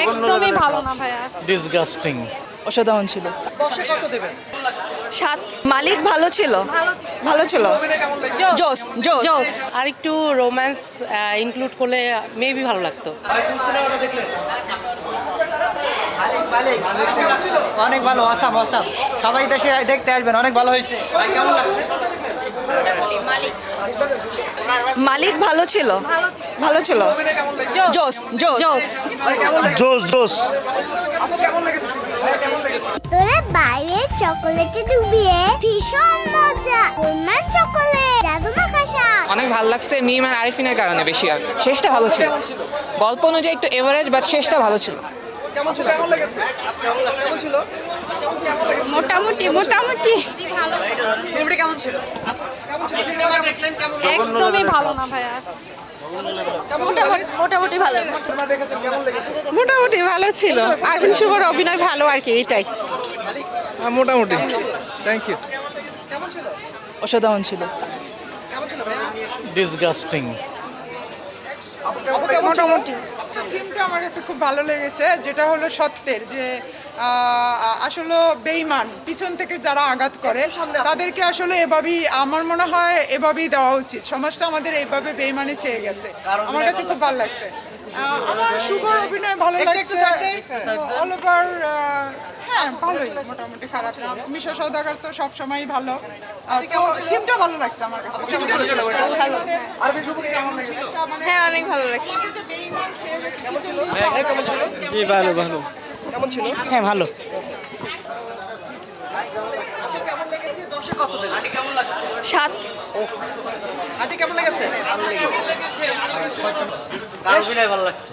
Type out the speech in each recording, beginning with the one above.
একদমই ভালো না ভাইয়া। ডিসগাস্টিং। অসাধারণ ছিল। 10-এ কত দেবেন? 7। মালিক ভালো ছিল, ভালো ছিল। জোস জোস জোস। আর একটু রোম্যান্স ইনক্লুড করলে মেবি ভালো লাগতো। সিনেমাটা দেখলেন? অনেক ভালো, অসাম অসাম। সবাই দেশে দেখতে আসবেন, অনেক ভালো হয়েছে। ভাই কেমন লাগছে? মালিক ভালো ছিল, ভালো ছিল। জোস জোস জোস। জোস জোস। তোরে বাইরে চকোলেটে ডুবিয়ে ভীষণ মজা। গোলমাল চকোলেট, জাদু মাখাসা। অনেক ভালো লাগছে মিম আর আরিফিনের কারণে বেশি। আর শেষটা ভালো ছিল। গল্প অনুযায়ী একটু এভারেজ, বাট শেষটা ভালো ছিল। কেমন ছিল? কেমন লেগেছে? কেমন ছিল? মোটামুটি মোটামুটি সিনেমাটা কেমন ছিল? কেমন ছিল? সিনেমা দেখলেন কেমন? একদমই ভালো না ভাইয়া। মোটামুটি ভালো। সিনেমা দেখেছেন কেমন লেগেছে? মোটামুটি ভালো ছিল। আরিফিন শুভর অভিনয় ভালো আর কি, এটাই। মোটামুটি। Thank you. কেমন ছিল? অসাধারণ ছিল। কেমন ছিল ভাইয়া? ডিসগাস্টিং। আপু কেমন ছিল? থিমটা আমার কাছে খুব ভালো লেগেছে, যেটা হলো সত্যের যে আসলে বেঈমান পিছন থেকে যারা আঘাত করে তাদেরকে আসলে এভাবেই, আমার মনে হয় এভাবেই দেওয়া উচিত। সমাজটা আমাদের এইভাবে বেঈমানে ছেয়ে গেছে। আমার কাছে খুব ভালো লাগছে। আমার শুভর অভিনয় ভালো লাগছে। অল ওভার হ্যাঁ ভালোই, মোটামুটি খারাপ না। মিশা সওদাগর তো সবসময়ই ভালো। আর থিমটা ভালো লাগছে আমার কাছে। ভালো, হ্যাঁ। হ্যাঁ অনেক ভালো লাগছে। ভাই কেমন ছিল? জি ভালো ভালো। কেমন ছিল? হ্যাঁ ভালো। কেমন লেগেছে? 10-এ কত দেবেন? কেমন লাগছে? 7। আজকে কেমন লেগেছে? ভালো লাগছে।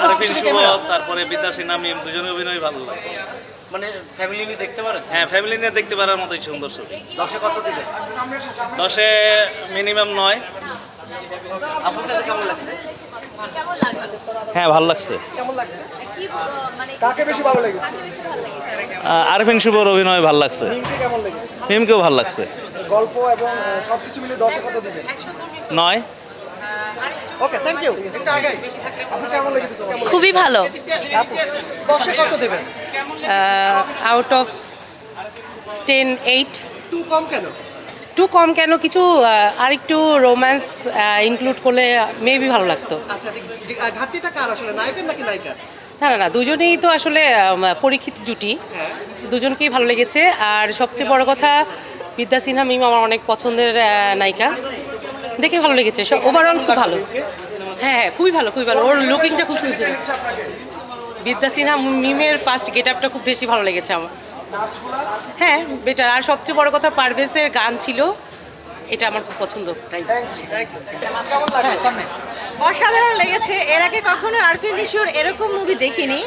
আরিফিন শুভ, তারপরে বিদ্যাসী নামিম, দুজনের অভিনয় ভালো লাগছে। মানে ফ্যামিলি নিয়ে দেখতে পারেন? হ্যাঁ, ফ্যামিলি নিয়ে দেখতে পারার মতোই সুন্দর ছবি। 10-এ কত দিবেন? 10-এ মিনিমাম 9। আপনার কাছে কেমন লাগছে? হ্যাঁ ভালো লাগছে। কেমন লাগছে? কাকে বেশি ভালো লেগেছে? আরিফিন শুভর অভিনয় ভালো লাগছে। মিমকে কেমন লেগেছে? মিমকেও ভালো লাগছে। গল্প এবং সবকিছু মিলে 10-এ কত দিবেন? 9। ওকে, থ্যাংক ইউ। একটু আগাই। আপু কেমন লেগেছে? খুবই ভালো। আপু 10-এ কত দেবেন? Out of 10, 8। 2 কম কেন? একটু কম কেন, কিছু আর একটু রোম্যান্স ইনক্লুড করলে মেবি ভালো লাগতো। আচ্ছা, ঘাটতিটা কার আসলে, নায়কের নাকি নায়িকার? না না না, দুজনেই তো আসলে পরীক্ষিত জুটি। হ্যাঁ। দুজনকেই ভালো লেগেছে। আর সবচেয়ে বড় কথা, বিদ্যা সিনহা মিম আমার অনেক পছন্দের নায়িকা। দেখে ভালো লেগেছে। ওভারঅল খুব ভালো। হ্যাঁ হ্যাঁ, খুবই ভালো, খুবই ভালো। ওর লুকিংটা খুব সুন্দর। বিদ্যা সিনহা মিমের ফার্স্ট গেট আপটা খুব বেশি ভালো লেগেছে আমার। হ্যাঁ বেটার। আর সবচেয়ে বড় কথা, পারভেজের গান ছিল, এটা আমার খুব পছন্দ। কেমন লাগে? সামনে অসাধারণ লেগেছে। এর আগে কখনো আরফিন নিশোর এরকম মুভি দেখিনি।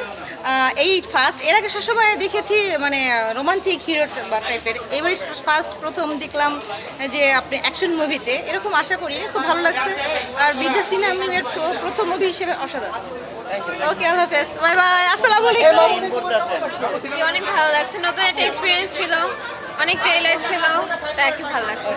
এই ফার্স্ট। এর আগে সবসময় দেখেছি মানে রোমান্টিক হিরো টাইপের। এবারে ফার্স্ট প্রথম দেখলাম যে আপনি অ্যাকশন মুভিতে এরকম, আশা করি খুব ভালো লাগছে। আর বিদ্যা সিনহা মিমের প্রথম মুভি হিসেবে অসাধারণ। ওকে, আল্লাহ হাফেজ, বাই বাই, আসসালামু আলাইকুম। অনেক ভালো লাগছে। নতুন একটা এক্সপিরিয়েন্স ছিল, অনেক ট্রেলার ছিল, তাই কি ভালো লাগছে।